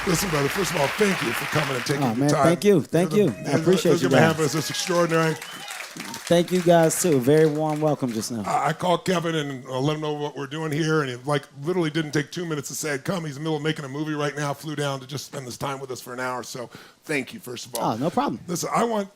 Listen, brother, first of all, thank you for coming and taking Oh, your man, time. thank you. Thank you. I appreciate you Give him a hand guys. for this. It's extraordinary. Thank you guys, too. Very warm welcome just now. I called Kevin and let him know what we're doing here, and he literally didn't take 2 minutes to say I'd come. He's in the middle of making a movie right now, flew down to just spend this time with us for an hour. So thank you, first of all. Oh, no problem. Listen,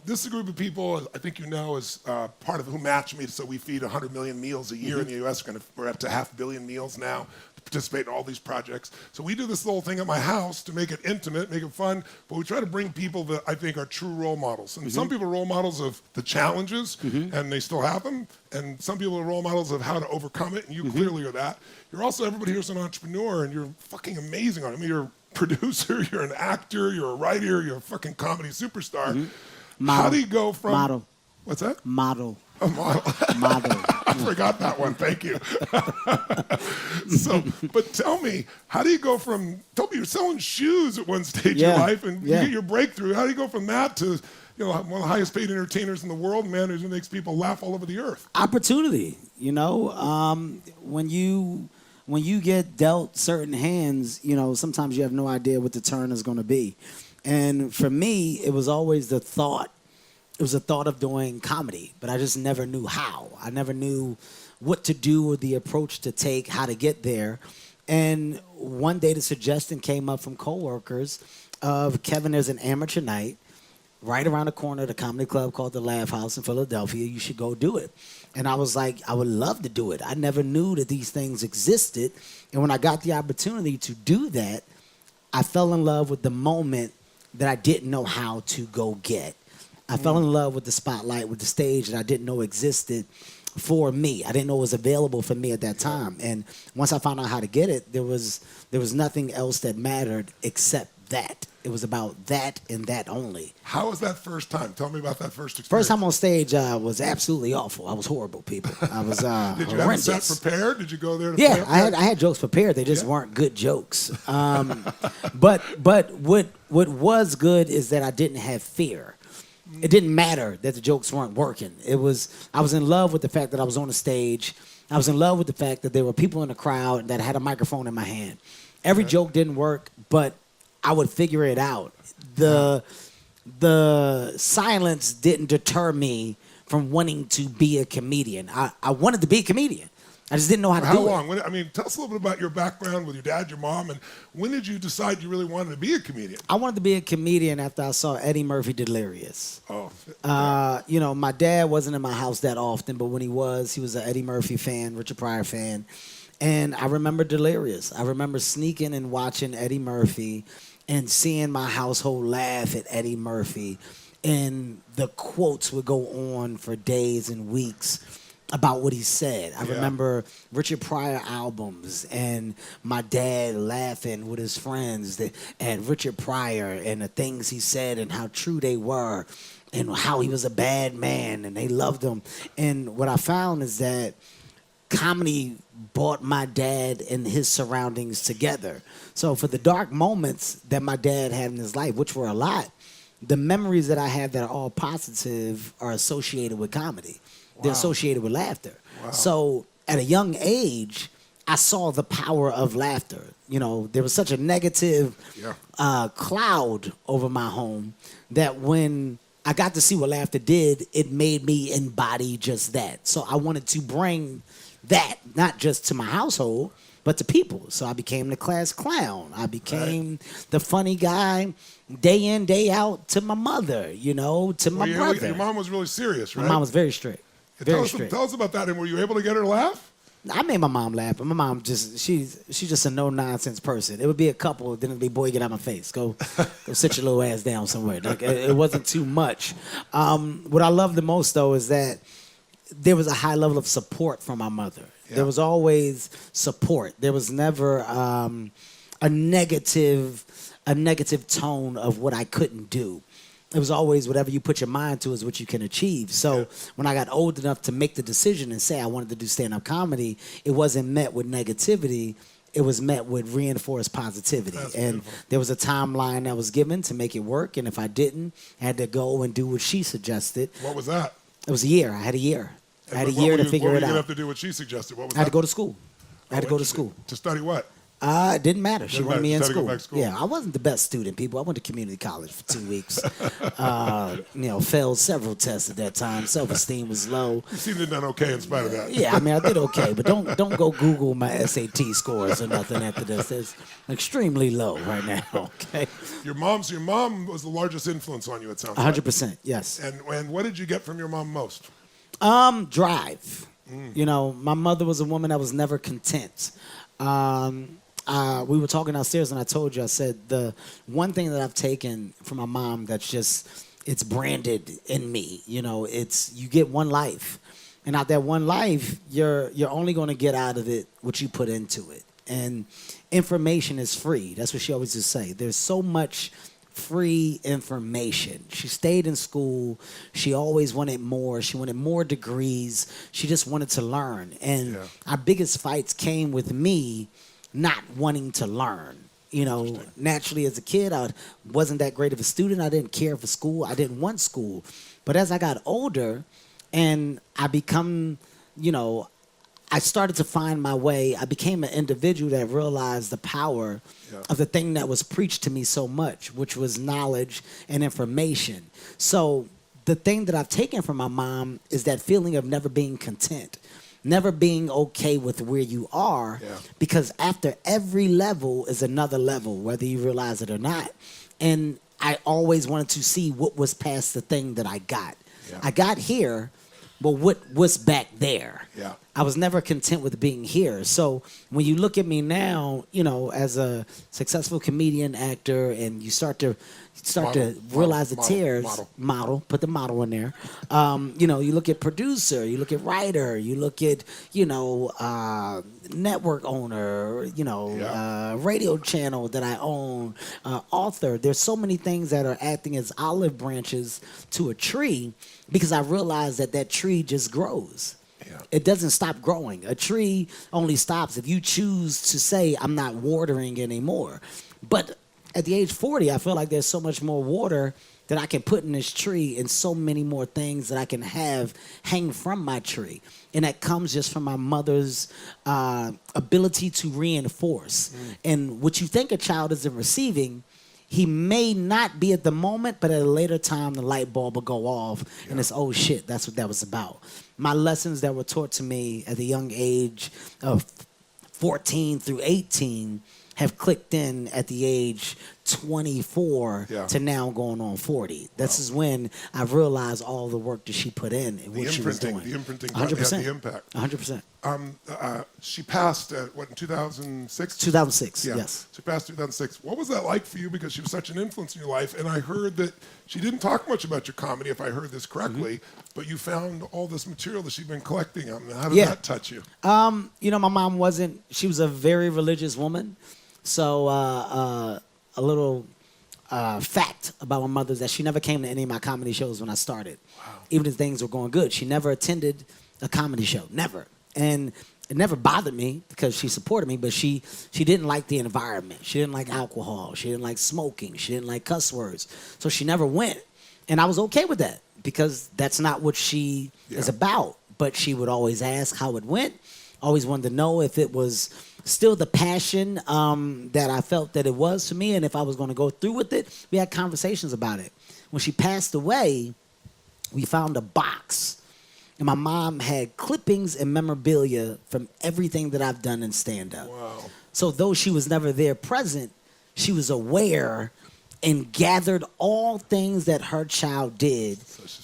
this is a group of people, I think you know, is part of who match me. So we feed 100 million meals a year in the U.S. We're up to 500 million meals now to participate in all these projects. So we do this little thing at my house to make it intimate, make it fun, but we try to bring people that I think are true role models. And some people are role models of the challenges, and they still have them, and some people are role models of how to overcome it, and you clearly are that. You're also, everybody here's an entrepreneur, and you're fucking amazing on it. I mean, you're a producer, you're an actor, you're a writer, you're a fucking comedy superstar. Model. How do you go from... Model. What's that? Model. A model. Model. I forgot that one. Thank you. So, but tell me, how do you go from? Tell me, you're selling shoes at one stage in your life, and you get your breakthrough. How do you go from that to, one of the highest paid entertainers in the world, man, who makes people laugh all over the earth? Opportunity. When you get dealt certain hands, sometimes you have no idea what the turn is going to be. And for me, it was always the thought. It was a thought of doing comedy, but I just never knew how. I never knew what to do or the approach to take, how to get there. And one day the suggestion came up from coworkers of, Kevin, there's an amateur night right around the corner of the comedy club called the Laugh House in Philadelphia. You should go do it. And I was like, I would love to do it. I never knew that these things existed. And when I got the opportunity to do that, I fell in love with the moment that I didn't know how to go get. I fell in love with the spotlight, with the stage that I didn't know existed for me. I didn't know it was available for me at that time. And once I found out how to get it, there was nothing else that mattered except that. It was about that and that only. How was that first time? Tell me about that first experience. First time on stage was absolutely awful. I was horrible, people. I was Did you horrendous. have a set prepared? Did you go there to Yeah, play I had jokes prepared. They just weren't good jokes. But what was good is that I didn't have fear. It didn't matter that the jokes weren't working. I was in love with the fact that I was on the stage. I was in love with the fact that there were people in the crowd that had a microphone in my hand. Every joke didn't work, but I would figure it out. The silence didn't deter me from wanting to be a comedian. I wanted to be a comedian. I just didn't know how to do it. How long? Tell us a little bit about your background with your dad, your mom, and when did you decide you really wanted to be a comedian? I wanted to be a comedian after I saw Eddie Murphy Delirious. Oh. My dad wasn't in my house that often, but when he was an Eddie Murphy fan, Richard Pryor fan. And I remember Delirious. I remember sneaking and watching Eddie Murphy and seeing my household laugh at Eddie Murphy. And the quotes would go on for days and weeks about what he said. I remember Richard Pryor albums and my dad laughing with his friends at Richard Pryor and the things he said and how true they were and how he was a bad man and they loved him. And what I found is that comedy brought my dad and his surroundings together. So for the dark moments that my dad had in his life, which were a lot, the memories that I have that are all positive are associated with comedy. They're associated with laughter. Wow. So at a young age, I saw the power of laughter. There was such a negative cloud over my home that when I got to see what laughter did, it made me embody just that. So I wanted to bring that, not just to my household, but to people. So I became the class clown. I became the funny guy day in, day out to my mother, to my brother. Your mom was really serious, right? My mom was very strict. Very strict. Tell us about that. And were you able to get her to laugh? I made my mom laugh, but my mom she's just a no-nonsense person. It would be a couple, then it'd be, boy, get out of my face. Go sit your little ass down somewhere. It wasn't too much. What I love the most, though, is that there was a high level of support from my mother. Yeah. There was always support. There was never a negative tone of what I couldn't do. It was always whatever you put your mind to is what you can achieve. So when I got old enough to make the decision and say I wanted to do stand-up comedy, it wasn't met with negativity. It was met with reinforced positivity. That's and beautiful. There was a timeline that was given to make it work. And if I didn't, I had to go and do what she suggested. What was that? It was a year. I had a year. I had a What year were to you- figure what it were you out. gonna have to do what she suggested? What was I had to that? go to school. I had to go to Interesting. school. To study what? It didn't matter. She Didn't wanted matter. me in Just had to go school. back to school. Yeah, I wasn't the best student, people. I went to community college for 2 weeks. Failed several tests at that time. Self-esteem was low. You seem to have done okay in spite of that. Yeah, I mean, I did okay, but don't go Google my SAT scores or nothing after this. It's extremely low right now. Okay, Your mom was the largest influence on you. It sounds like. 100%. Yes. And what did you get from your mom most? Drive. My mother was a woman that was never content. We were talking downstairs, and I told you, I said the one thing that I've taken from my mom that's just it's branded in me. It's you get one life, and out that one life, you're only going to get out of it what you put into it. And information is free. That's what she always used to say. There's so much free information. She stayed in school. She always wanted more. She wanted more degrees. She just wanted to learn. And our biggest fights came with me not wanting to learn. Naturally as a kid, I wasn't that great of a student. I didn't care for school. I didn't want school. But as I got older and I I started to find my way. I became an individual that realized the power of the thing that was preached to me so much, which was knowledge and information. So the thing that I've taken from my mom is that feeling of never being content, never being okay with where you are, because after every level is another level, whether you realize it or not. And I always wanted to see what was past the thing that I got. I got here, but what's back there? Yeah. I was never content with being here. So when you look at me now, as a successful comedian, actor, and you start to realize the tears. Put the model in there. You look at producer, you look at writer, you look at network owner, radio channel that I own, author. There's so many things that are acting as olive branches to a tree, because I realized that tree just grows. It doesn't stop growing. A tree only stops if you choose to say, I'm not watering anymore. But at the age 40, I feel like there's so much more water that I can put in this tree, and so many more things that I can have hang from my tree. And that comes just from my mother's ability to reinforce. And what you think a child isn't receiving, he may not be at the moment, but at a later time, the light bulb will go off, and it's, oh shit, that's what that was about. My lessons that were taught to me at the young age of 14 through 18 have clicked in at the age 24 to now going on 40. This is when I realized all the work that she put in and what she was doing. The imprinting 100%. had the impact. 100%. She passed in 2006? 2006, Yeah. yes. She passed 2006. What was that like for you? Because she was such an influence in your life, and I heard that she didn't talk much about your comedy, if I heard this correctly, but you found all this material that she'd been collecting. How did that touch you? My mom she was a very religious woman. So a little fact about my mother is that she never came to any of my comedy shows when I started. Wow. Even if things were going good. She never attended a comedy show. Never. And it never bothered me because she supported me, but she didn't like the environment. She didn't like alcohol. She didn't like smoking. She didn't like cuss words. So she never went. And I was okay with that because that's not what she is about. But she would always ask how it went. Always wanted to know if it was still the passion that I felt that it was for me, and if I was going to go through with it. We had conversations about it. When she passed away, we found a box, and my mom had clippings and memorabilia from everything that I've done in stand-up. Wow. So though she was never there present, she was aware and gathered all things that her child did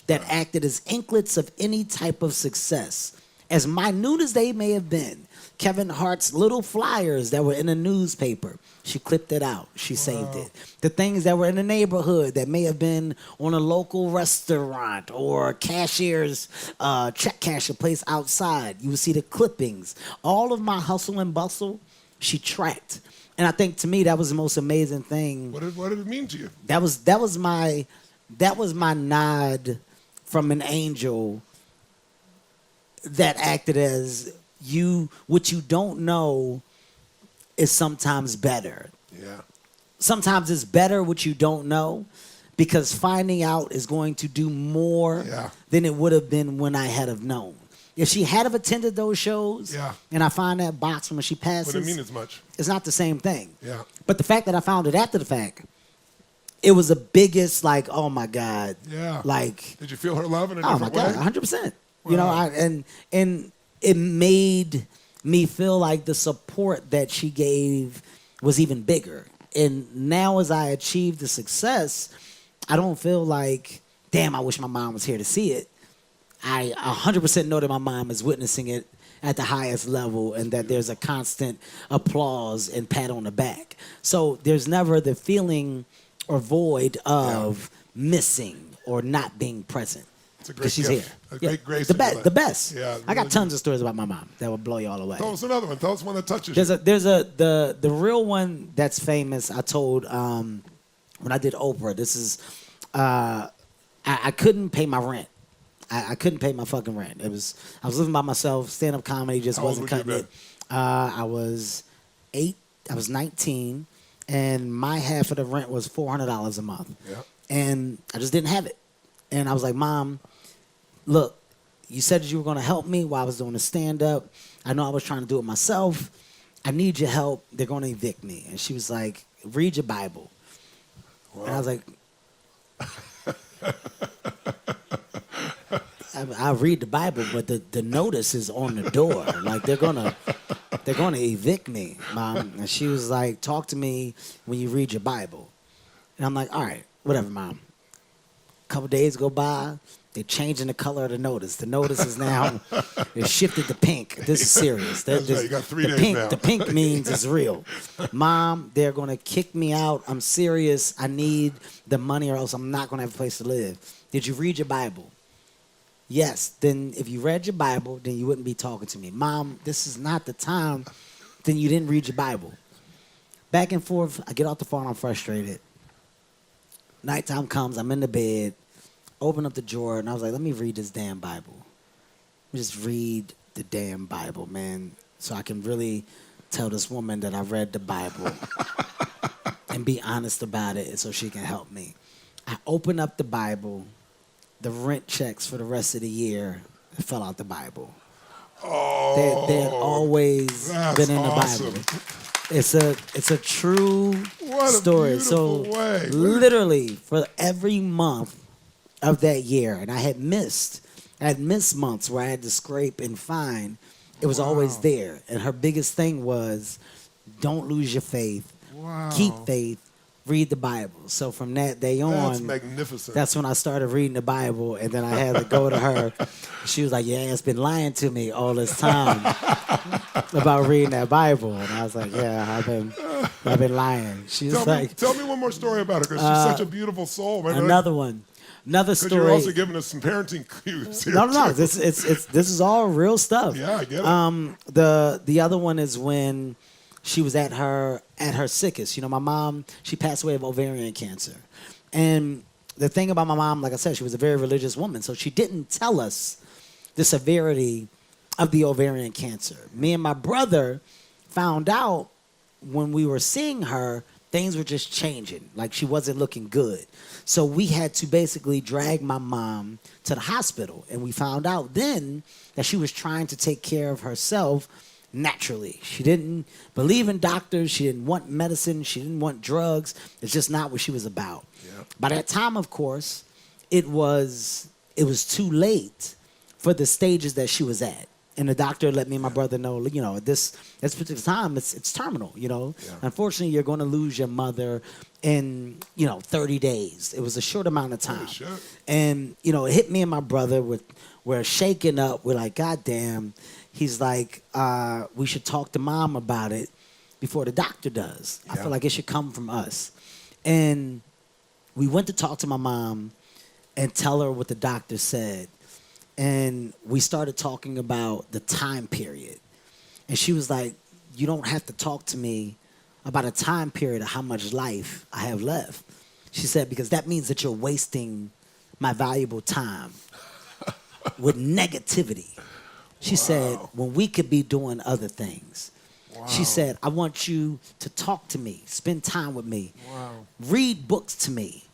that acted as inklets of any type of success. As minute as they may have been, Kevin Hart's little flyers that were in a newspaper, she clipped it out. She saved it. The things that were in the neighborhood that may have been on a local restaurant or cashier's check casher place outside, you would see the clippings. All of my hustle and bustle, she tracked. And I think to me that was the most amazing thing. What did it mean to you? That was my nod from an angel that acted as what you don't know is sometimes better. Yeah. Sometimes it's better what you don't know, because finding out is going to do more than it would have been when I had have known. if she had have attended those shows, Yeah. and I find that box when she passes, Wouldn't mean as much. it's not the same thing. Yeah. But the fact that I found it after the fact, it was the biggest, like, oh my God. Yeah. Like, Did you feel her love in a oh my different God, way? 100%. You know, Wow. and it made me feel like the support that she gave was even bigger. And now as I achieve the success, I don't feel like, damn, I wish my mom was here to see it. I 100% know that my mom is witnessing it at the highest level and that there's a constant applause and pat on the back. So there's never the feeling or void of missing or not being present. It's a great Because she's gift. here. A great grace The, in your life. the best. Yeah, I got really tons of stories about my mom that will blow you all away. Tell us another one. Tell us one that touches you. The real one that's famous. I told when I did Oprah. This is I couldn't pay my rent. I couldn't pay my fucking rent. I was living by myself. Stand up comedy just How old wasn't would you cutting have it. I was 8. I was 19, and my half of the rent was $400 a month. Yeah. And I just didn't have it. And I was like, Mom, look, you said you were going to help me while I was doing the stand-up. I know I was trying to do it myself. I need your help. They're going to evict me. And she was like, read your Bible. Wow. And I was like, I read the Bible, but the notice is on the door. Like, they're gonna evict me, Mom. And she was like, talk to me when you read your Bible. And I'm like, all right, whatever, Mom. A couple days go by, they're changing the color of the notice. The notice is now, it's shifted to pink. This is serious. That's right. You got 3 days pink, now. The pink means it's real. Mom, they're going to kick me out. I'm serious. I need the money or else I'm not going to have a place to live. Did you read your Bible? Yes. Then if you read your Bible, then you wouldn't be talking to me. Mom, this is not the time. Then you didn't read your Bible. Back and forth. I get off the phone. I'm frustrated. Nighttime comes, I'm in the bed, open up the drawer, and I was like, let me read this damn Bible. Let me just read the damn Bible, man, so I can really tell this woman that I read the Bible and be honest about it so she can help me. I open up the Bible, the rent checks for the rest of the year fell out the Bible. Oh, They had always that's been in the awesome. Bible. It's a true What a story. So beautiful way. literally for every month of that year, and I had missed months where I had to scrape and find. It was always there. And her biggest thing was, don't lose your faith. Wow. Keep faith. Read the Bible. So from that day on, That's magnificent. that's when I started reading the Bible, and then I had to go to her. She was like, "Your ass been lying to me all this time about reading that Bible," and I was like, "Yeah, I've been lying." She's like, tell me one more story about her, because she's such a beautiful soul. Man. another one, another Because story. you're also giving us some parenting cues here. No. too. This is all real stuff. Yeah, I get it. The other one is when she was at her sickest. You know, my mom, she passed away of ovarian cancer. And the thing about my mom, like I said, she was a very religious woman. So she didn't tell us the severity of the ovarian cancer. Me and my brother found out when we were seeing her, things were just changing. Like, she wasn't looking good. So we had to basically drag my mom to the hospital. And we found out then that she was trying to take care of herself naturally. She didn't believe in doctors. She didn't want medicine. She didn't want drugs. It's just not what she was about. Yeah. By that time, of course, it was too late for the stages that she was at. And the doctor let me and my brother know, you know, at this particular time, it's terminal, you know. Yeah. Unfortunately, you're going to lose your mother in, 30 days. It was a short amount of time. shit. And, it hit me and my brother we're shaking up. We're like, God damn. He's like, we should talk to Mom about it before the doctor does. I Yeah. feel like it should come from us. And we went to talk to my mom and tell her what the doctor said. And we started talking about the time period. And she was like, you don't have to talk to me about a time period of how much life I have left. She said, because that means that you're wasting my valuable time with negativity. She said, when we could be doing other things. Wow. She said, I want you to talk to me, spend time with me, Wow. read books to me,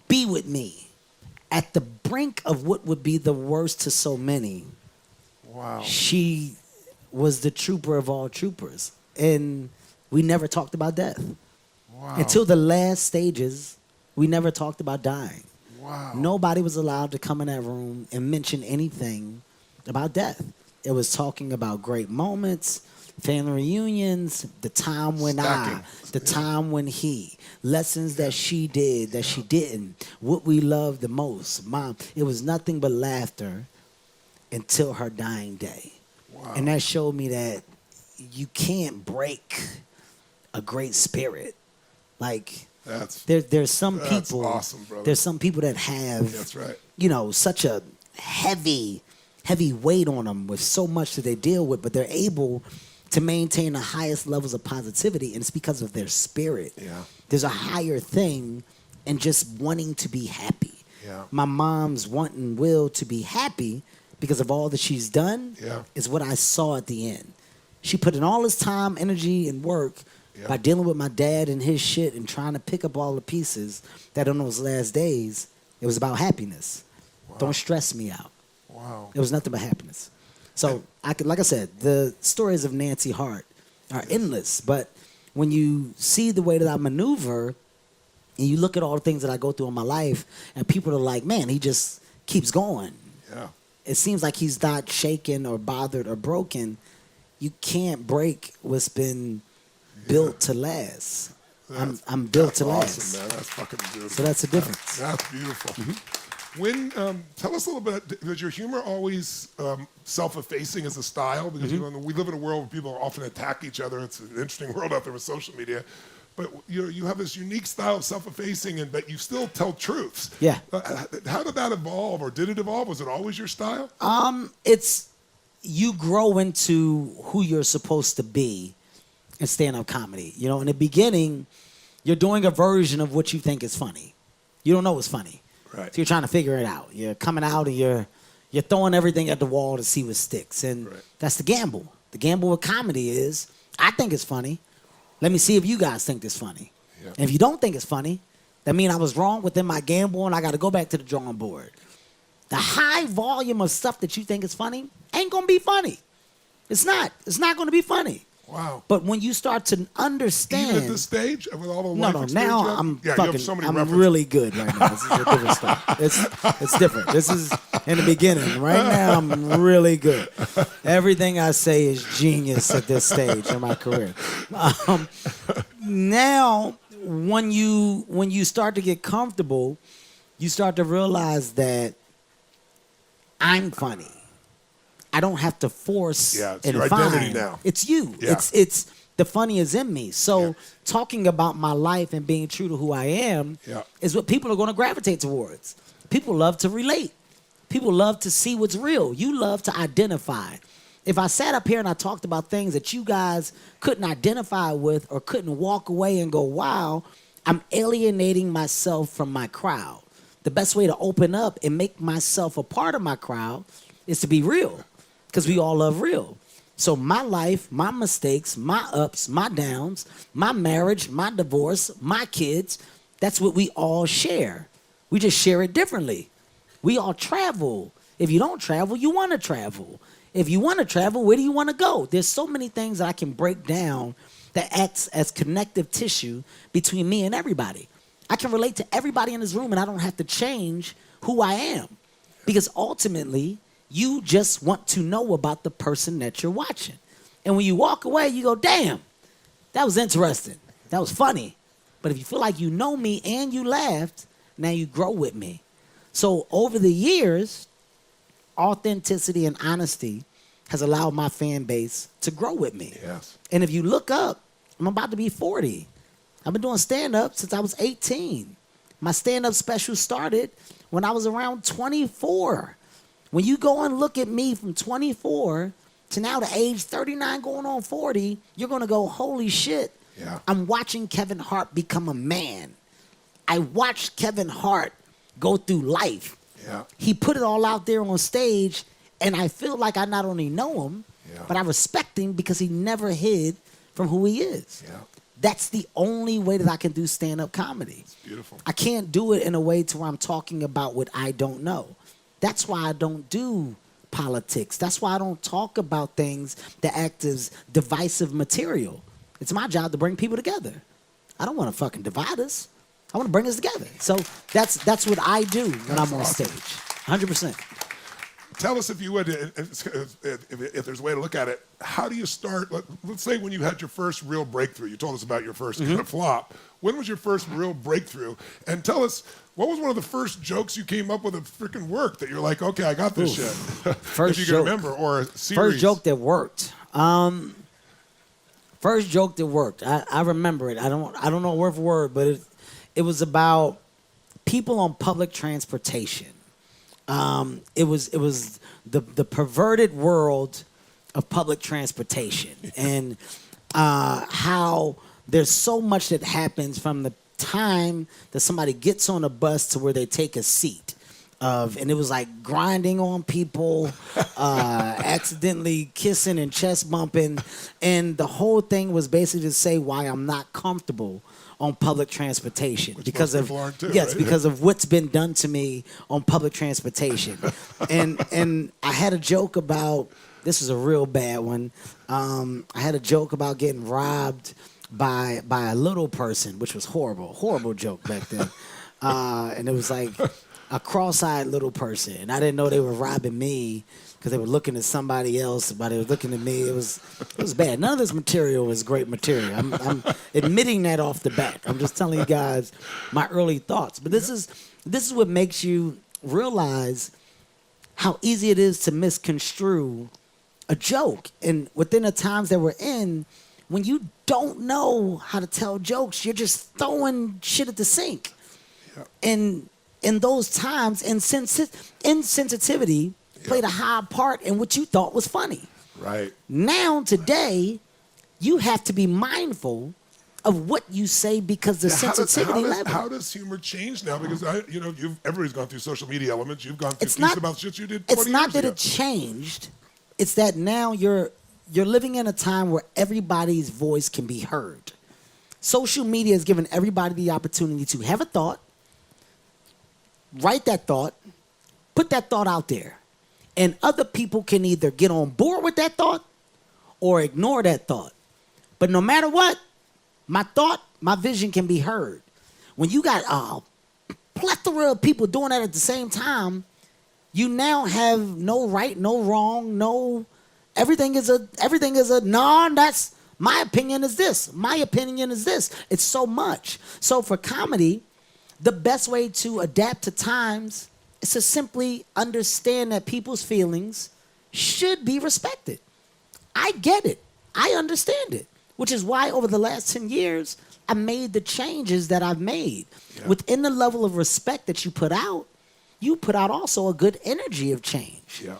be with me. At the brink of what would be the worst to so many, Wow. She was the trooper of all troopers. And we never talked about death. Wow. Until the last stages, we never talked about dying. Wow. Nobody was allowed to come in that room and mention anything about death. It was talking about great moments, family reunions, the time when the time when he, lessons that she did, that she didn't, what we loved the most. Mom, it was nothing but laughter until her dying day. Wow. And that showed me that you can't break a great spirit. Like, there's some people. That's awesome, brother. There's some people that have, That's right. you know, such a heavy weight on them with so much that they deal with, but they're able to maintain the highest levels of positivity, and it's because of their spirit. Yeah. There's a higher thing in just wanting to be happy. Yeah. My mom's want and will to be happy because of all that she's done is what I saw at the end. She put in all this time, energy, and work by dealing with my dad and his shit and trying to pick up all the pieces that on those last days, it was about happiness. Wow. Don't stress me out. Wow. It was nothing but happiness. So, like I said, the stories of Nancy Hart are endless. But when you see the way that I maneuver and you look at all the things that I go through in my life and people are like, man, he just keeps going. Yeah. It seems like he's not shaken or bothered or broken. You can't break what's been built to last. I'm built to last. Awesome, man. That's fucking beautiful. So that's the difference. That's beautiful. When tell us a little bit. Was your humor always self-effacing as a style? Because you know, we live in a world where people often attack each other. It's an interesting world out there with social media. But you have this unique style of self-effacing, and but you still tell truths. Yeah. How did that evolve, or did it evolve? Was it always your style? It's you grow into who you're supposed to be in stand-up comedy. You know, in the beginning, you're doing a version of what you think is funny. You don't know it's funny. Right. So you're trying to figure it out. You're coming out and you're throwing everything at the wall to see what sticks. And that's the gamble. The gamble with comedy is, I think it's funny. Let me see if you guys think it's funny. Yeah. And if you don't think it's funny, that means I was wrong within my gamble and I got to go back to the drawing board. The high volume of stuff that you think is funny ain't going to be funny. It's not. It's not going to be funny. Wow. But when you start to understand. Even at this stage, with all the life No, experience now you have? I'm you fucking, have so many I'm references. really good right now. This is a different stuff. It's different. This is in the beginning. Right now, I'm really good. Everything I say is genius at this stage in my career. Now, when you start to get comfortable, you start to realize that I'm funny. I don't have to force it's and your find. identity now. It's you. Yeah. It's the funny is in me. So talking about my life and being true to who I am is what people are going to gravitate towards. People love to relate. People love to see what's real. You love to identify. If I sat up here and I talked about things that you guys couldn't identify with or couldn't walk away and go, wow, I'm alienating myself from my crowd. The best way to open up and make myself a part of my crowd is to be real, because we all love real. So my life, my mistakes, my ups, my downs, my marriage, my divorce, my kids, that's what we all share. We just share it differently. We all travel. If you don't travel, you want to travel. If you want to travel, where do you want to go? There's so many things that I can break down that acts as connective tissue between me and everybody. I can relate to everybody in this room, and I don't have to change who I am, because ultimately, you just want to know about the person that you're watching. And when you walk away, you go, damn, that was interesting. That was funny. But if you feel like you know me and you laughed, now you grow with me. So over the years, authenticity and honesty has allowed my fan base to grow with me. Yes. And if you look up, I'm about to be 40. I've been doing stand-up since I was 18. My stand-up special started when I was around 24. When you go and look at me from 24 to now the age 39 going on 40, you're going to go, holy shit, I'm watching Kevin Hart become a man. I watched Kevin Hart go through life. Yeah. He put it all out there on stage, and I feel like I not only know him, but I respect him because he never hid from who he is. Yeah. That's the only way that I can do stand-up comedy. It's beautiful. I can't do it in a way to where I'm talking about what I don't know. That's why I don't do politics. That's why I don't talk about things that act as divisive material. It's my job to bring people together. I don't want to fucking divide us. I want to bring us together. So that's what I do when I'm on stage. 100%. Tell us, if you would, if there's a way to look at it, how do you start? Let's say when you had your first real breakthrough. You told us about your first kind of flop. When was your first real breakthrough? And tell us, what was one of the first jokes you came up with that freaking worked, that you're like, okay, I got this shit? First if you joke. can remember, or a series. First joke that worked. First joke that worked. I remember it. I don't know word for word, but it was about people on public transportation. It was the perverted world of public transportation, and how there's so much that happens from the time that somebody gets on a bus to where they take a seat. And it was like grinding on people, accidentally kissing and chest bumping, and the whole thing was basically to say why I'm not comfortable on public transportation. Which because most of people aren't too, yes, right? because of what's been done to me on public transportation. and I had a joke about, this is a real bad one. I had a joke about getting robbed by a little person, which was horrible joke back then. And it was like a cross-eyed little person, and I didn't know they were robbing me because they were looking at somebody else, but they were looking at me. It was bad. None of this material was great material. I'm admitting that off the bat. I'm just telling you guys my early thoughts. But this is what makes you realize how easy it is to misconstrue a joke. And within the times that we're in, when you don't know how to tell jokes, you're just throwing shit at the sink. Yeah. And in those times, insensitivity played a high part in what you thought was funny. Right. Now, today, you have to be mindful of what you say because the sensitivity level. How does humor change now? Because everybody's gone through social media elements. You've gone through It's things not about shit you did 20 It's not years that ago. it changed. It's that now you're living in a time where everybody's voice can be heard. Social media has given everybody the opportunity to have a thought, write that thought, put that thought out there. And other people can either get on board with that thought or ignore that thought. But no matter what, my thought, my vision can be heard. When you got a plethora of people doing that at the same time, you now have no right, no wrong, everything is a no, that's my opinion is this. My opinion is this. It's so much. So for comedy, the best way to adapt to times is to simply understand that people's feelings should be respected. I get it. I understand it. Which is why over the last 10 years, I made the changes that I've made. Yeah. Within the level of respect that you put out also a good energy of change. Yeah.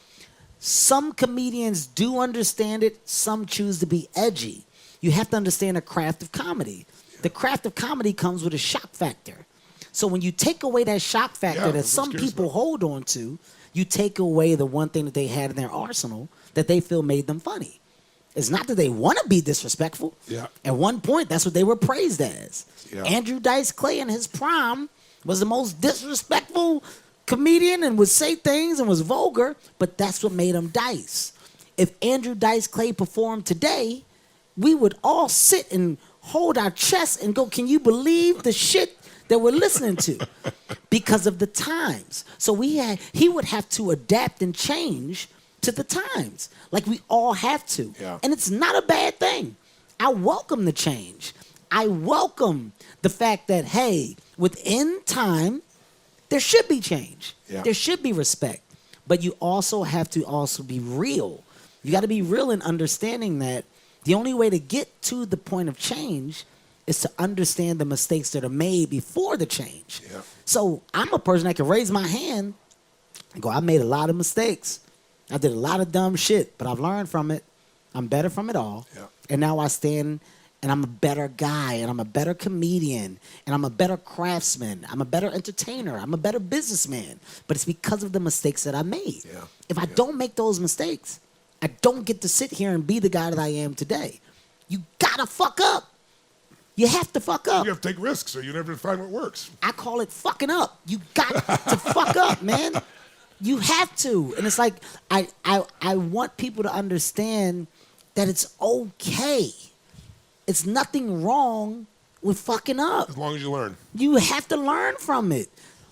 Some comedians do understand it. Some choose to be edgy. You have to understand the craft of comedy. Yeah. The craft of comedy comes with a shock factor. So when you take away that shock factor that some people hold on to, you take away the one thing that they had in their arsenal that they feel made them funny. It's not that they want to be disrespectful. Yeah. At one point, that's what they were praised as. Yeah. Andrew Dice Clay in his prime was the most disrespectful comedian and would say things and was vulgar, but that's what made him Dice. If Andrew Dice Clay performed today, we would all sit and hold our chests and go, can you believe the shit that we're listening to? Because of the times. So he would have to adapt and change to the times, like we all have to. Yeah. And it's not a bad thing. I welcome the change. I welcome the fact that, hey, within time, there should be change. Yeah. There should be respect. But you also have to also be real. You got to be real in understanding that the only way to get to the point of change is to understand the mistakes that are made before the change. Yeah. So I'm a person that can raise my hand and go, I made a lot of mistakes. I did a lot of dumb shit, but I've learned from it. I'm better from it all. Yeah. And now I stand and I'm a better guy and I'm a better comedian and I'm a better craftsman. I'm a better entertainer. I'm a better businessman. But it's because of the mistakes that I made. Yeah. If I don't make those mistakes, I don't get to sit here and be the guy that I am today. You gotta fuck up. You have to fuck up. You have to take risks or you never find what works. I call it fucking up. You got to fuck up, man. You have to. And it's like I want people to understand that it's okay. It's nothing wrong with fucking up. As long as you learn. You have to learn from it.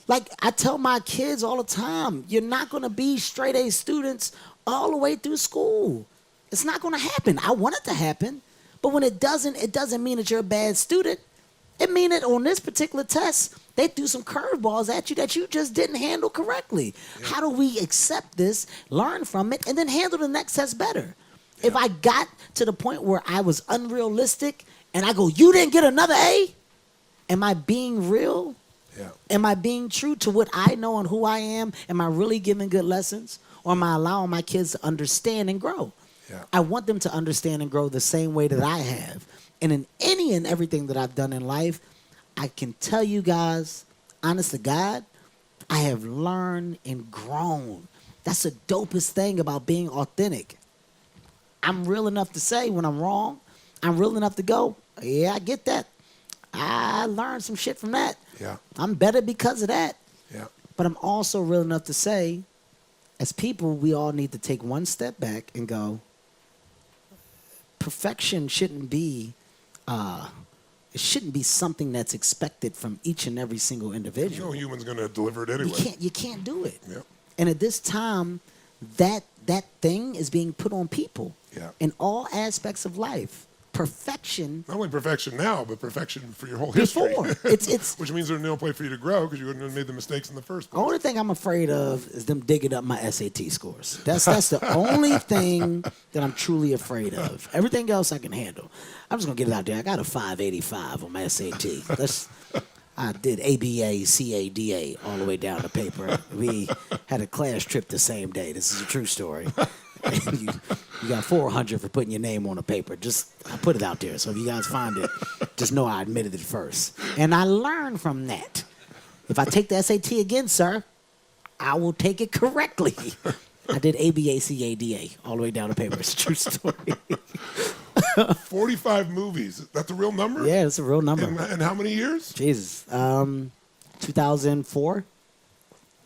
Like I tell my kids all the time, you're not going to be straight A students all the way through school. It's not going to happen. I want it to happen. But when it doesn't mean that you're a bad student. It means that on this particular test, they threw some curveballs at you that you just didn't handle correctly. Yeah. How do we accept this, learn from it, and then handle the next test better? Yeah. If I got to the point where I was unrealistic and I go, you didn't get another A, am I being real? Yeah. Am I being true to what I know and who I am? Am I really giving good lessons? Or am I allowing my kids to understand and grow? Yeah. I want them to understand and grow the same way that I have. And in any and everything that I've done in life, I can tell you guys, honest to God, I have learned and grown. That's the dopest thing about being authentic. I'm real enough to say when I'm wrong. I'm real enough to go, yeah, I get that. I learned some shit from that. Yeah. I'm better because of that. Yeah. But I'm also real enough to say, as people, we all need to take one step back and go, perfection shouldn't be it shouldn't be something that's expected from each and every single individual. No human's going to deliver it anyway. You can't do it. Yeah. And at this time, that thing is being put on people. Yeah. In all aspects of life. Perfection. Not only perfection now, but perfection for your whole history. Before. It's Which means there's no place for you to grow because you wouldn't have made the mistakes in the first place. The only thing I'm afraid of is them digging up my SAT scores. That's the only thing that I'm truly afraid of. Everything else I can handle. I'm just gonna get it out there. I got a 585 on my SAT. I did ABA, CADA all the way down the paper. We had a class trip the same day. This is a true story. And you got 400 for putting your name on a paper. I put it out there. So if you guys find it, just know I admitted it first. And I learned from that. If I take the SAT again, sir, I will take it correctly. I did ABA, CADA all the way down the paper. It's a true story. 45 movies. That's a real number? Yeah, it's a real number. And how many years? Jesus. 2004.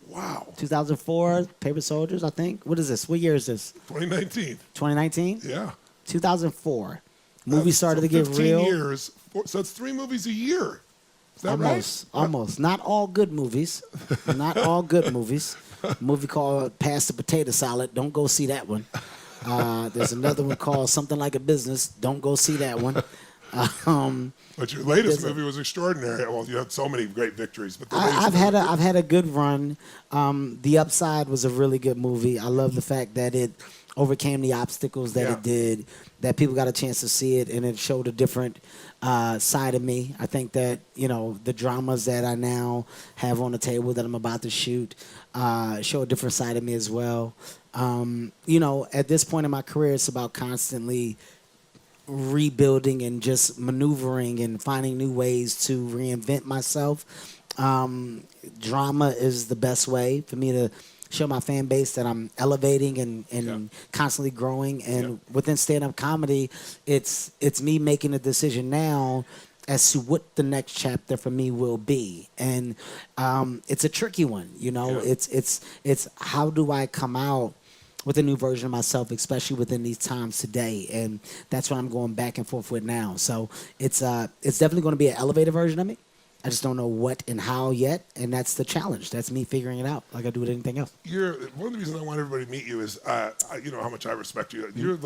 Wow. 2004, Paper Soldiers, I think. What is this? What year is this? 2019. 2019? Yeah. 2004. Movie started to get 15 real. years. So it's 3 movies a year. Is that right? Almost. Not all good movies. Not all good movies. A movie called Pass the Potato Salad. Don't go see that one. There's another one called Something Like a Business. Don't go see that one. But your latest movie was extraordinary. Well, you had so many great victories. But I've had a good run. The Upside was a really good movie. I love the fact that it overcame the obstacles that it did, that people got a chance to see it, and it showed a different side of me. I think that, the dramas that I now have on the table that I'm about to shoot show a different side of me as well. At this point in my career, it's about constantly rebuilding and just maneuvering and finding new ways to reinvent myself. Drama is the best way for me to show my fan base that I'm elevating and constantly growing. And within stand-up comedy, it's me making a decision now as to what the next chapter for me will be. And it's a tricky one, It's how do I come out with a new version of myself, especially within these times today, and that's what I'm going back and forth with now. So it's definitely going to be an elevated version of me. I just don't know what and how yet, and that's the challenge. That's me figuring it out, like I do with anything else. One of the reasons I want everybody to meet you is, you know how much I respect you. You're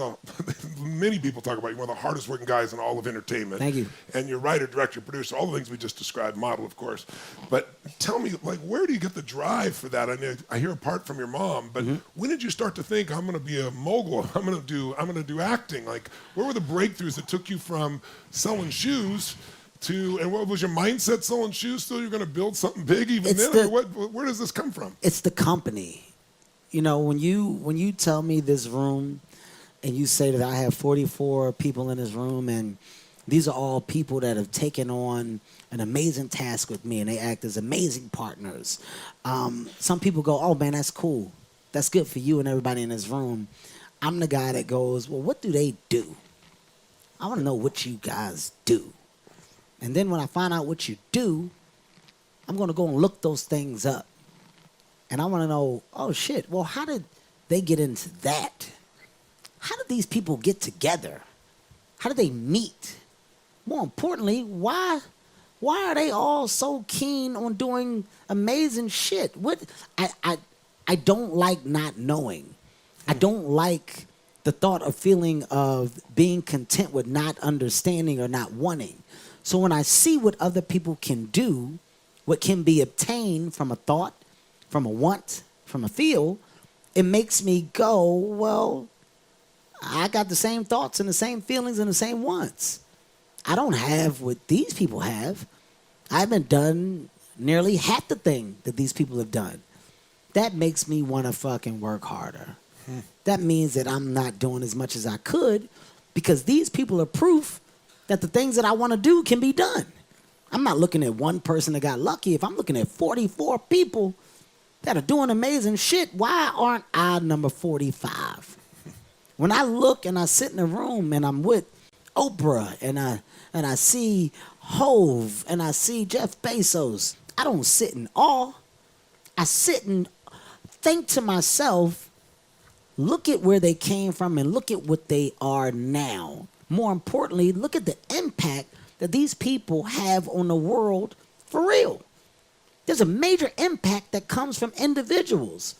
many people talk about you, one of the hardest working guys in all of entertainment. Thank you. And you're writer, director, producer, all the things we just described, model, of course. But tell me, where do you get the drive for that? I hear apart from your mom, but when did you start to think, I'm going to be a mogul? I'm going to do acting? Where were the breakthroughs that took you from selling shoes and what was your mindset selling shoes still? You're going to build something big even then? Where does this come from? It's the company. When you tell me this room and you say that I have 44 people in this room and these are all people that have taken on an amazing task with me and they act as amazing partners. Some people go, oh man, that's cool. That's good for you and everybody in this room. I'm the guy that goes, well, what do they do? I want to know what you guys do. And then when I find out what you do, I'm going to go and look those things up. And I want to know, oh shit, well, how did they get into that? How did these people get together? How did they meet? More importantly, why are they all so keen on doing amazing shit? I don't like not knowing. I don't like the thought of feeling of being content with not understanding or not wanting. So when I see what other people can do, what can be obtained from a thought, from a want, from a feel, it makes me go, well, I got the same thoughts and the same feelings and the same wants. I don't have what these people have. I haven't done nearly half the thing that these people have done. That makes me want to fucking work harder. That means that I'm not doing as much as I could because these people are proof that the things that I want to do can be done. I'm not looking at one person that got lucky. If I'm looking at 44 people that are doing amazing shit, why aren't I number 45? When I look and I sit in a room and I'm with Oprah and I see Hove and I see Jeff Bezos, I don't sit in awe. I sit and think to myself, look at where they came from and look at what they are now. More importantly, look at the impact that these people have on the world for real. There's a major impact that comes from individuals.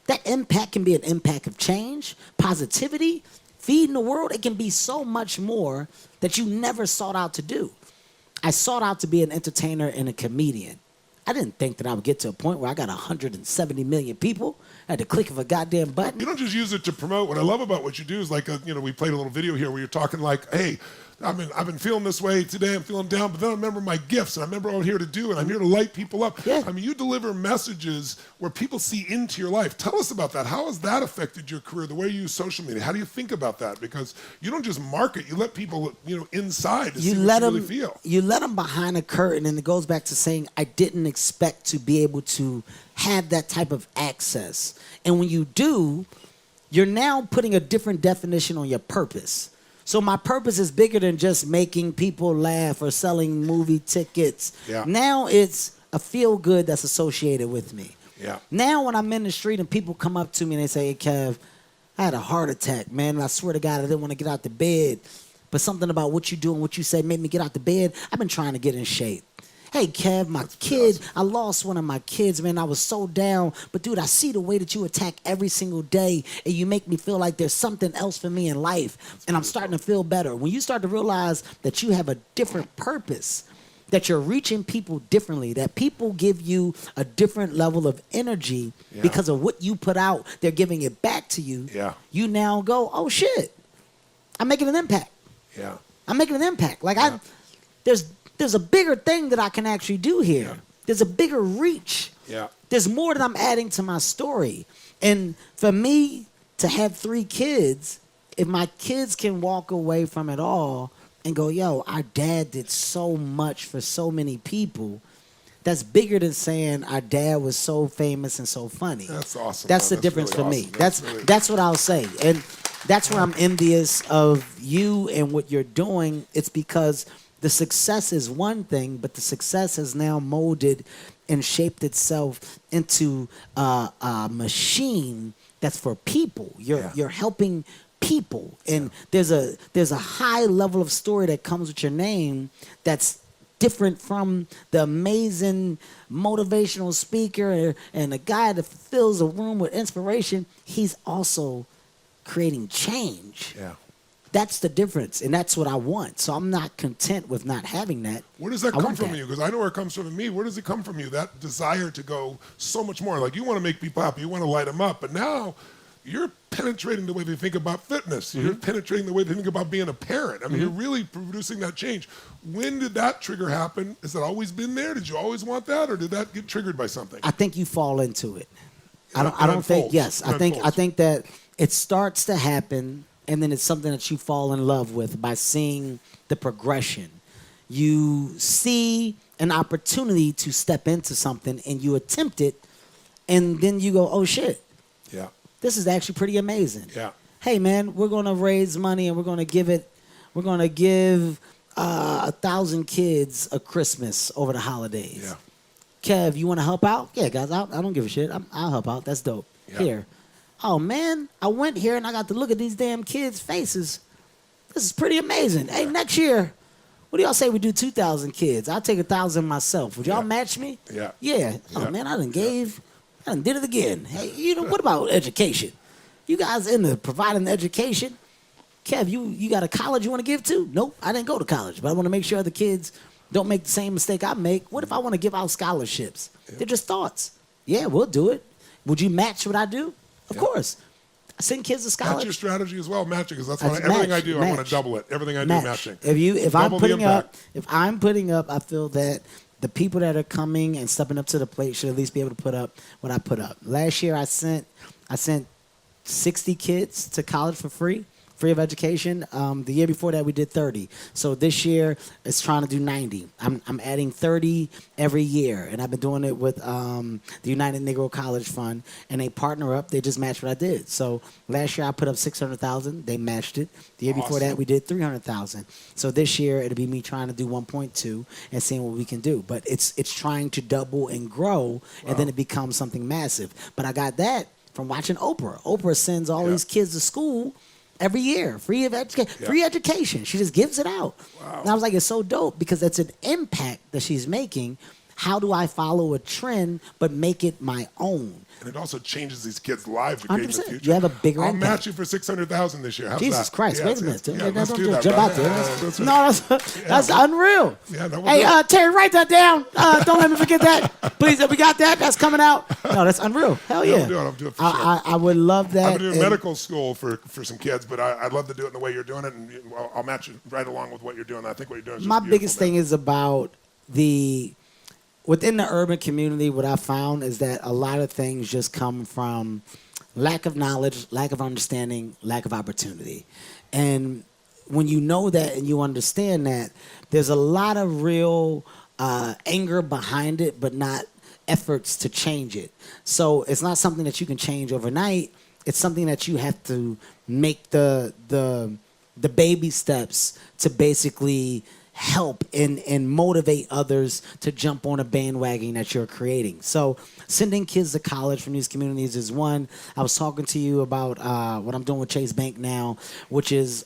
That impact can be an impact of change, positivity, feeding the world. It can be so much more that you never sought out to do. I sought out to be an entertainer and a comedian. I didn't think that I would get to a point where I got 170 million people at the click of a goddamn button. You don't just use it to promote. What I love about what you do is like, we played a little video here where you're talking like, hey, I've been feeling this way today. I'm feeling down, but then I remember my gifts, and I remember what I'm here to do, and I'm here to light people up. Yeah. I mean, you deliver messages where people see into your life. Tell us about that. How has that affected your career, the way you use social media? How do you think about that? Because you don't just market. You let people, inside to see what you really feel. You let them behind a curtain, and it goes back to saying, I didn't expect to be able to have that type of access. And when you do, you're now putting a different definition on your purpose. So my purpose is bigger than just making people laugh or selling movie tickets. Yeah. Now it's a feel good that's associated with me. Yeah. Now when I'm in the street and people come up to me and they say, hey, Kev, I had a heart attack, man. And I swear to God, I didn't want to get out the bed. But something about what you do and what you say made me get out the bed. I've been trying to get in shape. Hey, Kev, my kid, awesome. I lost one of my kids, man. I was so down. But, dude, I see the way that you attack every single day, and you make me feel like there's something else for me in life, and I'm starting to feel better. When you start to realize that you have a different purpose, that you're reaching people differently, that people give you a different level of energy because of what you put out, they're giving it back to you. Yeah. You now go, oh, shit, I'm making an impact. Yeah. I'm making an impact. Like, there's a bigger thing that I can actually do here. Yeah. There's a bigger reach. Yeah. There's more that I'm adding to my story. And for me to have 3 kids, if my kids can walk away from it all and go, yo, our dad did so much for so many people, that's bigger than saying our dad was so famous and so funny. That's awesome. That's the difference really for me. That's what I'll say. And that's where I'm envious of you and what you're doing. It's because the success is one thing, but the success has now molded and shaped itself into a machine that's for people. You're helping people, and there's a high level of story that comes with your name that's different from the amazing motivational speaker and the guy that fills a room with inspiration. He's also creating change. Yeah. That's the difference, and that's what I want. So I'm not content with not having that. Where does that come from you? Because I know where it comes from me. Where does it come from you, that desire to go so much more? Like, you want to make people happy. You want to light them up. But now you're penetrating the way they think about fitness. Mm-hmm. You're penetrating the way they think about being a parent. I mean, you're really producing that change. When did that trigger happen? Has that always been there? Did you always want that? Or did that get triggered by something? I think you fall into it. I don't think that it starts to happen, and then it's something that you fall in love with by seeing the progression. You see an opportunity to step into something, and you attempt it, and then you go, oh, shit. Yeah. This is actually pretty amazing. Yeah. Hey, man, we're going to raise money, and we're going to give 1,000 kids a Christmas over the holidays. Yeah. Kev, you want to help out? Yeah, guys, I don't give a shit. I'll help out. That's dope. Yeah. Here. Oh, man, I went here and I got to look at these damn kids' faces. This is pretty amazing. Hey, next year, what do y'all say we do 2,000 kids? I'll take 1,000 myself. Would y'all match me? Yeah. Yeah. Oh, Yeah. man, I done did it again. Hey, what about education? You guys into providing education? Kev, you got a college you want to give to? Nope, I didn't go to college, but I want to make sure the kids don't make the same mistake I make. What if I want to give out scholarships? They're just thoughts. Yeah, we'll do it. Would you match what I do? Of course. I send kids to That's college. your strategy as well, matching, because that's That's why everything I match, do, I want match. to double it. Everything I do, Match. matching. If I'm Double the putting up, I feel that the people that are coming and stepping up to the plate should at least be able to put up what I put up. Last year, I sent 60 kids to college for free of education. The year before that, we did 30. So this year, it's trying to do 90. I'm adding 30 every year, and I've been doing it with the United Negro College Fund, and they partner up. They just match what I did. So last year, I put up 600,000. They matched it. The year before that, we did 300,000. So this year, it'll be me trying to do 1.2 and seeing what we can do. But it's trying to double and grow, and then it becomes something massive. But I got that from watching Oprah. Oprah sends all these kids to school every year, free education. She just gives it out. Wow. And I was like, it's so dope because it's an impact that she's making. How do I follow a trend but make it my own? And it also changes these kids' lives in the 100%. future. You have a bigger I'll impact. match you for 600,000 this year. How's Jesus that? Christ, wait a minute. Yeah, let's Don't do that, jump brother. out there. That's No, that's unreal. Yeah, no, we'll Hey, do it. Terry, write that down. Don't let me forget that. Please, we got that. That's coming out. No, that's unreal. Hell Yeah, yeah. I'll do it for sure. I would love that. I've been doing and- medical school for some kids, but I'd love to do it in the way you're doing it, and I'll match it right along with what you're doing. I think what you're doing is just My beautiful, biggest man. thing is about within the urban community, what I found is that a lot of things just come from lack of knowledge, lack of understanding, lack of opportunity. And when you know that and you understand that, there's a lot of real anger behind it, but not efforts to change it. So it's not something that you can change overnight. It's something that you have to make the baby steps to basically help and motivate others to jump on a bandwagon that you're creating. So sending kids to college from these communities is one. I was talking to you about what I'm doing with Chase Bank now, which is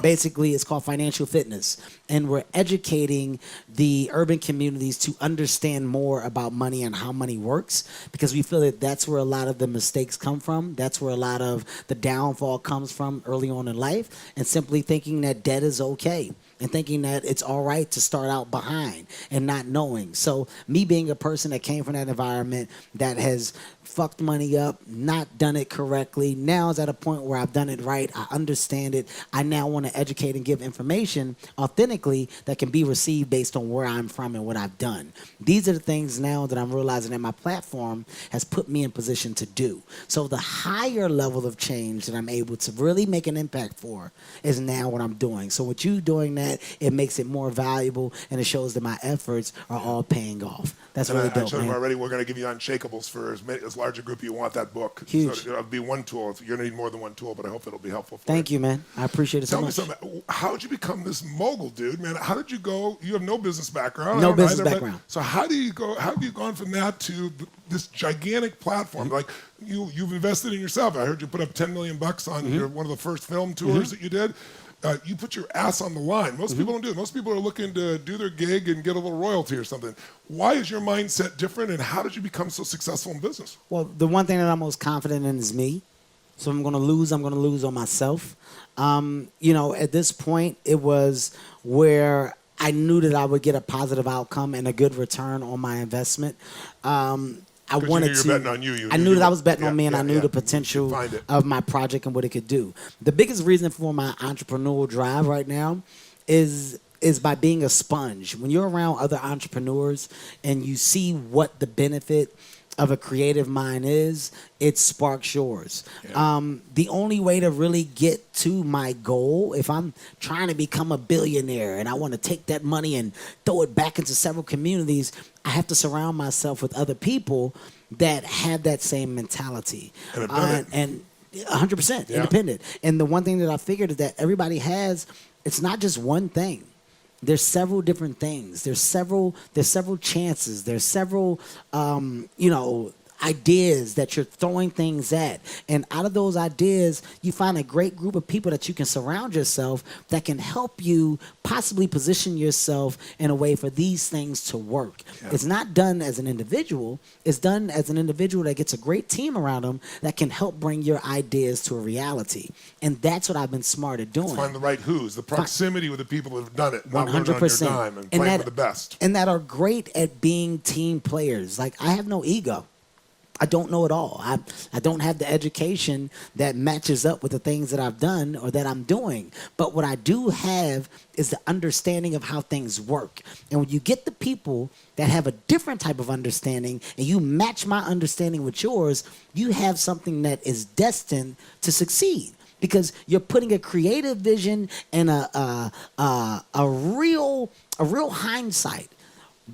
basically it's called financial fitness. And we're educating the urban communities to understand more about money and how money works, because we feel that that's where a lot of the mistakes come from. That's where a lot of the downfall comes from early on in life, and simply thinking that debt is okay, and thinking that it's all right to start out behind and not knowing. So me being a person that came from that environment that has fucked money up, not done it correctly, now is at a point where I've done it right. I understand it. I now want to educate and give information authentically that can be received based on where I'm from and what I've done. These are the things now that I'm realizing that my platform has put me in position to do. So the higher level of change that I'm able to really make an impact for is now what I'm doing. So with you doing that, it makes it more valuable, and it shows that my efforts are all paying off. That's And really I dope, told him man. already, we're going to give you Unshakables for as large a group you want that book. Huge. So it'll be one tool. You're going to need more than one tool, but I hope it'll be helpful for Thank you, man. I appreciate it so Tell me much. something. How did you become this mogul, dude? Man, how did you go? You have no business background. No I don't know business either, but- background. So how do you go? How have you gone from that to this gigantic platform? Mm-hmm. Like you've invested in yourself. I heard you put up $10 million on Mm-hmm. your one of the first film tours that you did. You put your ass on the line. Most people don't do it. Most people are looking to do their gig and get a little royalty or something. Why is your mindset different, and how did you become so successful in business? Well, the one thing that I'm most confident in is me. So I'm going to lose on myself. At this point, it was where I knew that I would get a positive outcome and a good return on my investment. I 'Cause you wanted knew you were to. betting on you. I knew that I was betting on me, and Yeah, I knew yeah. the potential You find it. of my project and what it could do. The biggest reason for my entrepreneurial drive right now is by being a sponge. When you're around other entrepreneurs and you see what the benefit of a creative mind is, it sparks yours. Yeah. The only way to really get to my goal, if I'm trying to become a billionaire and I want to take that money and throw it back into several communities, I have to surround myself with other people that have that same mentality. And independent. And 100% Yeah. independent. And the one thing that I figured is that everybody has, it's not just one thing. there's several different things. There's several chances. There's several ideas that you're throwing things at. And out of those ideas, you find a great group of people that you can surround yourself that can help you possibly position yourself in a way for these things to work. Yeah. It's not done as an individual. It's done as an individual that gets a great team around them that can help bring your ideas to a reality. And that's what I've been smart at doing. Find the right who's, the proximity with the people who have done it, not 100%. On your dime and playing with the best. And that are great at being team players. Like, I have no ego. I don't know it all. I don't have the education that matches up with the things that I've done or that I'm doing. But what I do have is the understanding of how things work. And when you get the people that have a different type of understanding and you match my understanding with yours, you have something that is destined to succeed. Because you're putting a creative vision and a real hindsight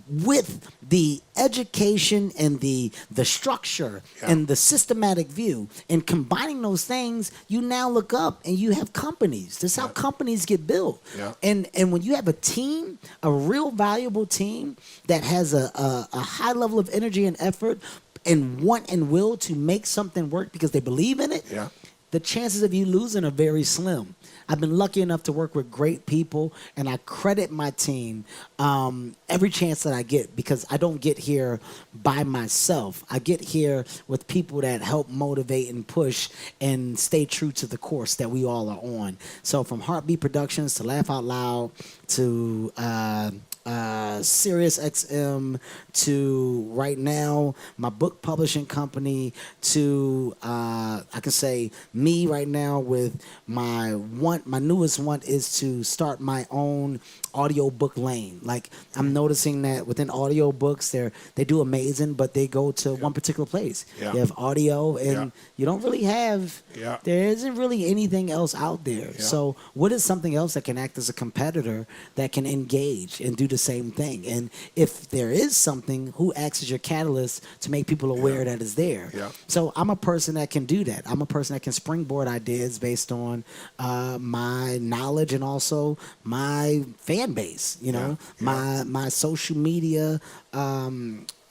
with the education and the structure and the systematic view, and combining those things, you now look up and you have companies. This is how companies get built. And when you have a team, a real valuable team that has a high level of energy and effort and want and will to make something work because they believe in it, the chances of you losing are very slim. I've been lucky enough to work with great people, and I credit my team every chance that I get, because I don't get here by myself. I get here with people that help motivate and push and stay true to the course that we all are on. So from Heartbeat Productions to Laugh Out Loud to Sirius XM to right now my book publishing company to I can say me right now with my newest one is to start my own audiobook lane. Like, I'm noticing that within audiobooks they do amazing, but they go to one particular place. You have audio and you don't really have there isn't really anything else out there. So what is something else that can act as a competitor that can engage and do the same thing? And if there is something, who acts as your catalyst to make people aware that it's there? So I'm a person that can do that. I'm a person that can springboard ideas based on my knowledge and also my fan base, my social media.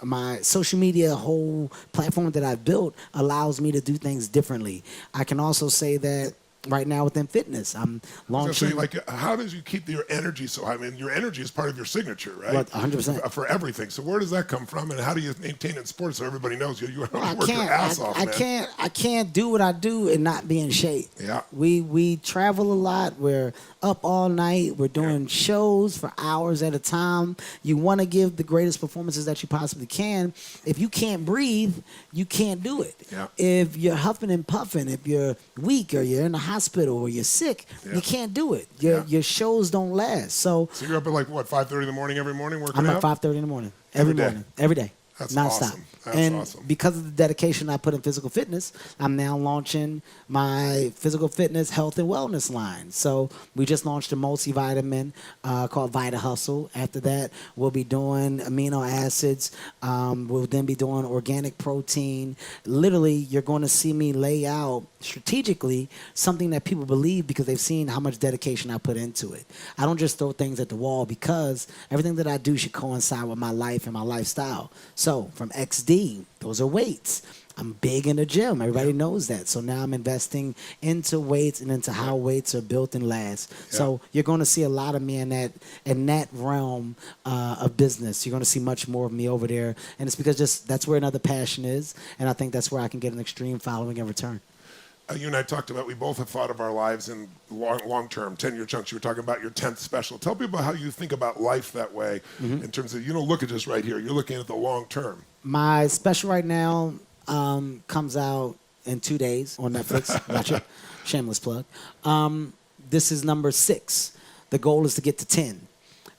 My social media whole platform that I've built allows me to do things differently. I can also say that right now within fitness, I'm launching. How does you keep your energy so high? I mean, your energy is part of your signature, right? 100%. For everything. So where does that come from, and how do you maintain it in sports so everybody knows you work your ass off, man? I can't do what I do and not be in shape. We travel a lot. We're up all night. We're doing shows for hours at a time. You want to give the greatest performances that you possibly can. If you can't breathe, you can't do it. If you're huffing and puffing, if you're weak or you're in the hospital or you're sick, you can't do it. Your shows don't last. So you're up at 5:30 in the morning every morning working out? I'm at 5:30 in the morning every morning, every day. That's nonstop. Awesome. That's awesome. Because of the dedication I put in physical fitness, I'm now launching my physical fitness health and wellness line. So we just launched a multivitamin called Vita Hustle. After that, we'll be doing amino acids. We'll then be doing organic protein. Literally, you're going to see me lay out strategically something that people believe because they've seen how much dedication I put into it. I don't just throw things at the wall, because everything that I do should coincide with my life and my lifestyle. So from XD, those are weights. I'm big in the gym. Everybody knows that. So now I'm investing into weights and into how weights are built and last. So you're going to see a lot of me in that realm of business. You're going to see much more of me over there. And it's because that's where another passion is. And I think that's where I can get an extreme following in return. You and I talked about, we both have thought of our lives in long-term, 10-year chunks. You were talking about your 10th special. Tell people how you think about life that way in terms of, you don't look at this right here. You're looking at the long term. My special right now comes out in 2 days on Netflix. Gotcha. Shameless plug. This is number 6. The goal is to get to 10.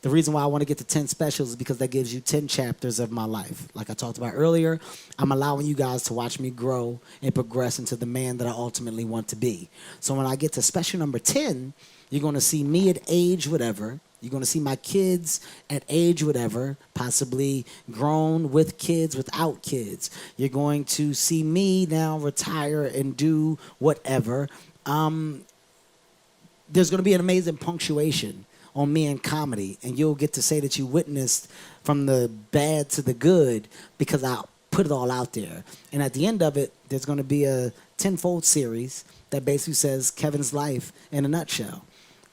The reason why I want to get to 10 specials is because that gives you 10 chapters of my life. Like I talked about earlier, I'm allowing you guys to watch me grow and progress into the man that I ultimately want to be. So when I get to special number 10, you're going to see me at age whatever. You're going to see my kids at age whatever, possibly grown with kids, without kids. You're going to see me now retire and do whatever. There's going to be an amazing punctuation on me in comedy, and you'll get to say that you witnessed from the bad to the good because I put it all out there. And at the end of it, there's going to be a tenfold series that basically says Kevin's life in a nutshell.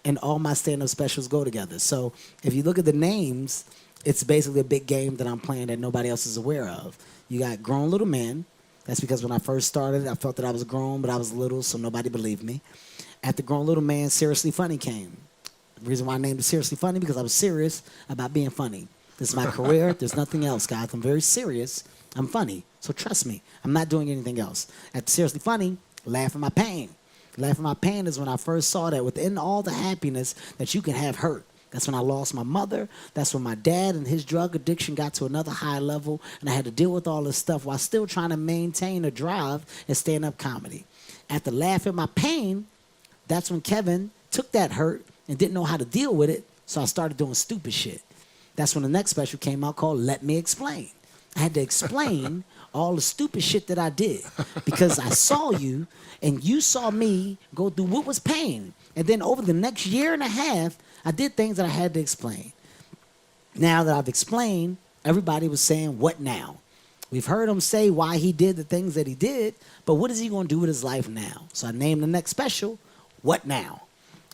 And all my stand-up specials go together. So if you look at the names, it's basically a big game that I'm playing that nobody else is aware of. You got Grown Little Man. That's because when I first started, I felt that I was grown, but I was little, so nobody believed me. After Grown Little Man, Seriously Funny came. The reason why I named it Seriously Funny, because I was serious about being funny. This is my career. There's nothing else, guys. I'm very serious. I'm funny. So trust me, I'm not doing anything else. After Seriously Funny, Laugh at My Pain. Laugh at My Pain is when I first saw that within all the happiness that you can have hurt. That's when I lost my mother. That's when my dad and his drug addiction got to another high level, and I had to deal with all this stuff while still trying to maintain a drive in stand-up comedy. After Laugh at My Pain, that's when Kevin took that hurt and didn't know how to deal with it, so I started doing stupid shit. That's when the next special came out called Let Me Explain. I had to explain all the stupid shit that I did because I saw you and you saw me go through what was pain. And then over the next year and a half, I did things that I had to explain. Now that I've explained, everybody was saying, what now? We've heard him say why he did the things that he did, but what is he going to do with his life now? So I named the next special, What Now?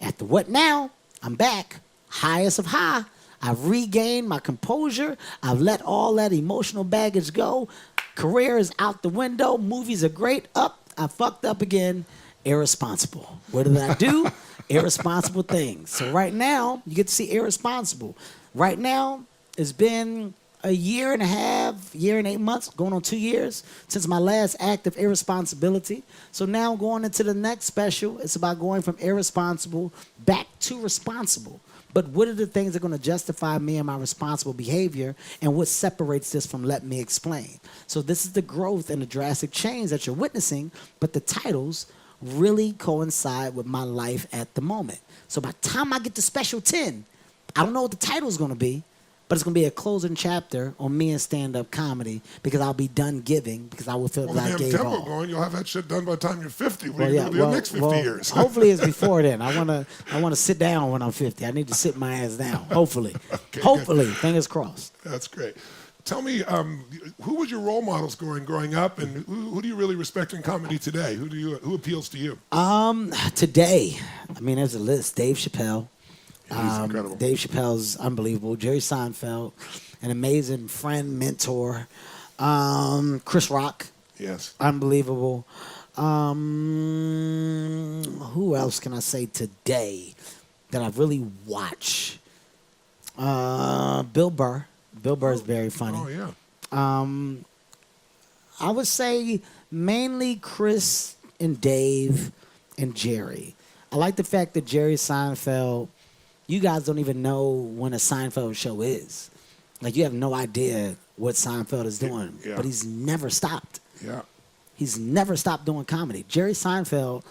After What Now, I'm back, highest of high. I've regained my composure. I've let all that emotional baggage go. Career is out the window. Movies are great. I fucked up again. Irresponsible. What did I do? Irresponsible things. So right now, you get to see Irresponsible. Right now, it's been a year and a half, year and 8 months, going on 2 years since my last act of irresponsibility. So now going into the next special, it's about going from irresponsible back to responsible. But what are the things that are going to justify me and my responsible behavior, and what separates this from Let Me Explain? So this is the growth and the drastic change that you're witnessing, but the titles really coincide with my life at the moment. So by the time I get to special 10, I don't know what the title is going to be, but it's going to be a closing chapter on me and stand-up comedy because I'll be done giving because I will feel that I gave tempo all. going, you'll have that shit done by the time you're 50. What are you going to do the next 50 years? Hopefully it's before then. I want to sit down when I'm 50. I need to sit my ass down. Hopefully. Okay, Hopefully. good. Fingers crossed. That's great. Tell me, who was your role models growing up, and who do you really respect in comedy today? Who appeals to you? Today, I mean, there's a list. Dave Chappelle. He's incredible. Dave Chappelle's unbelievable. Jerry Seinfeld, an amazing friend, mentor. Chris Rock. Yes. Unbelievable. Who else can I say today that I really watch? Bill Burr. Bill Burr is very funny. Oh, yeah. I would say mainly Chris and Dave and Jerry. I like the fact that Jerry Seinfeld, you guys don't even know when a Seinfeld show is. Like, you have no idea what Seinfeld is doing. Yeah. But he's never stopped. Yeah. He's never stopped doing comedy. Jerry Seinfeld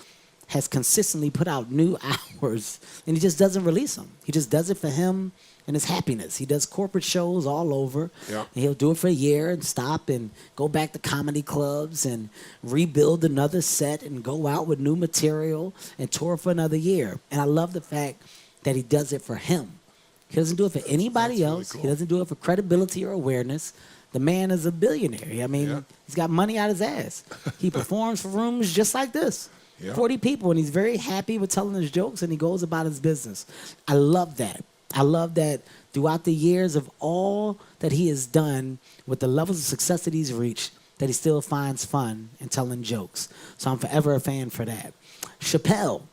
has consistently put out new hours, and he just doesn't release them. He just does it for him and his happiness. He does corporate shows all over. Yeah. And he'll do it for a year and stop and go back to comedy clubs and rebuild another set and go out with new material and tour for another year. And I love the fact that he does it for him. He doesn't do it for anybody else. Really cool. He doesn't do it for credibility or awareness. The man is a billionaire. I mean, He's got money out his ass. He performs for rooms just like this. Yeah. 40 people, and he's very happy with telling his jokes, and he goes about his business. I love that. I love that throughout the years of all that he has done with the levels of success that he's reached, that he still finds fun in telling jokes. So I'm forever a fan for that. Chappelle.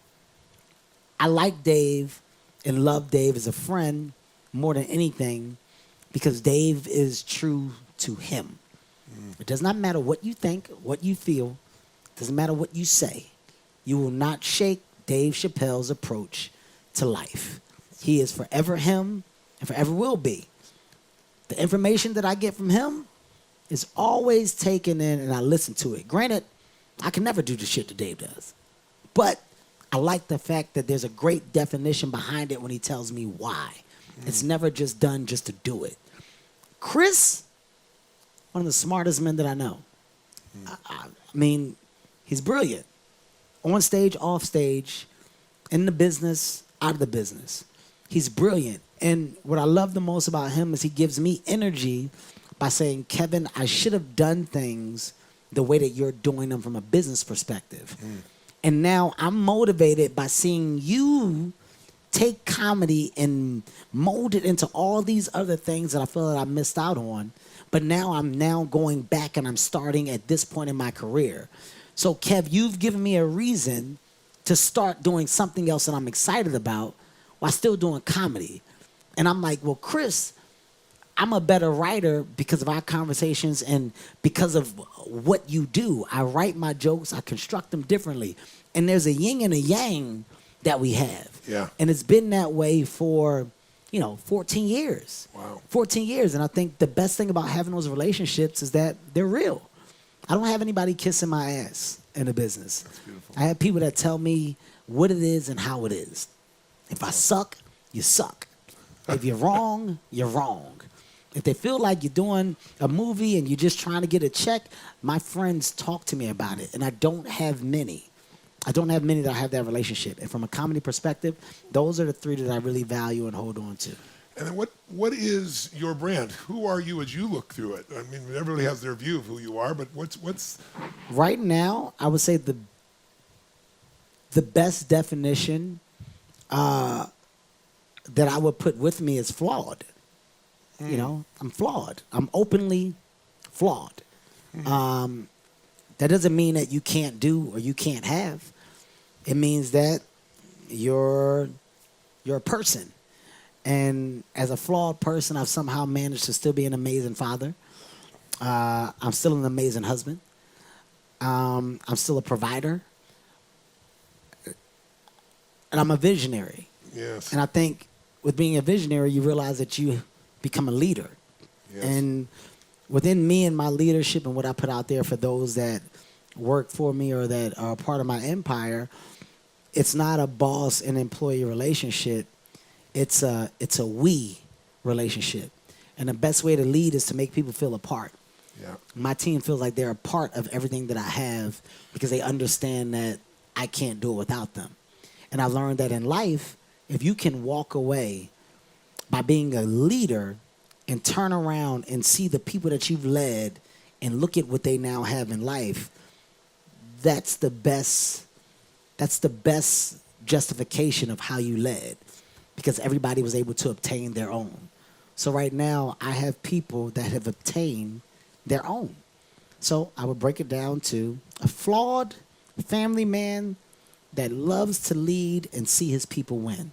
I like Dave and love Dave as a friend more than anything because Dave is true to him. It does not matter what you think, what you feel. It doesn't matter what you say. You will not shake Dave Chappelle's approach to life. He is forever him and forever will be. The information that I get from him is always taken in and I listen to it. Granted, I can never do the shit that Dave does. But I like the fact that there's a great definition behind it when he tells me why. It's never just done just to do it. Chris, one of the smartest men that I know. I mean, he's brilliant. On stage, off stage, in the business, out of the business. He's brilliant. And what I love the most about him is he gives me energy by saying, Kevin, I should have done things the way that you're doing them from a business perspective. And now I'm motivated by seeing you take comedy and mold it into all these other things that I feel that I missed out on. But now I'm going back and I'm starting at this point in my career. So, Kev, you've given me a reason to start doing something else that I'm excited about while still doing comedy. And I'm like, well, Chris, I'm a better writer because of our conversations and because of what you do. I write my jokes, I construct them differently. And there's a yin and a yang that we have. Yeah. And it's been that way for, 14 years. Wow. 14 years. And I think the best thing about having those relationships is that they're real. I don't have anybody kissing my ass in the business. That's beautiful. I have people that tell me what it is and how it is. If I suck, you suck. If you're wrong, you're wrong. If they feel like you're doing a movie and you're just trying to get a check, my friends talk to me about it. And I don't have many. I don't have many that have that relationship. And from a comedy perspective, those are the three that I really value and hold on to. And then what is your brand? Who are you as you look through it? I mean, everybody has their view of who you are, but what's Right now, I would say the best definition that I would put with me is flawed. I'm flawed. I'm openly flawed. That doesn't mean that you can't do or you can't have. It means that you're a person. And as a flawed person, I've somehow managed to still be an amazing father. I'm still an amazing husband. I'm still a provider. And I'm a visionary. Yes. And I think with being a visionary, you realize that you become a leader. Yes. And within me and my leadership and what I put out there for those that work for me or that are part of my empire, it's not a boss and employee relationship. It's a we relationship. And the best way to lead is to make people feel a part. Yeah. My team feels like they're a part of everything that I have because they understand that I can't do it without them. And I learned that in life, if you can walk away by being a leader and turn around and see the people that you've led and look at what they now have in life, that's the best justification of how you led, because everybody was able to obtain their own. So right now, I have people that have obtained their own. So I would break it down to a flawed family man that loves to lead and see his people win.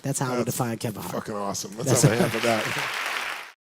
That's how I would define Kevin Hart. Fucking awesome. Let's have a hand for that.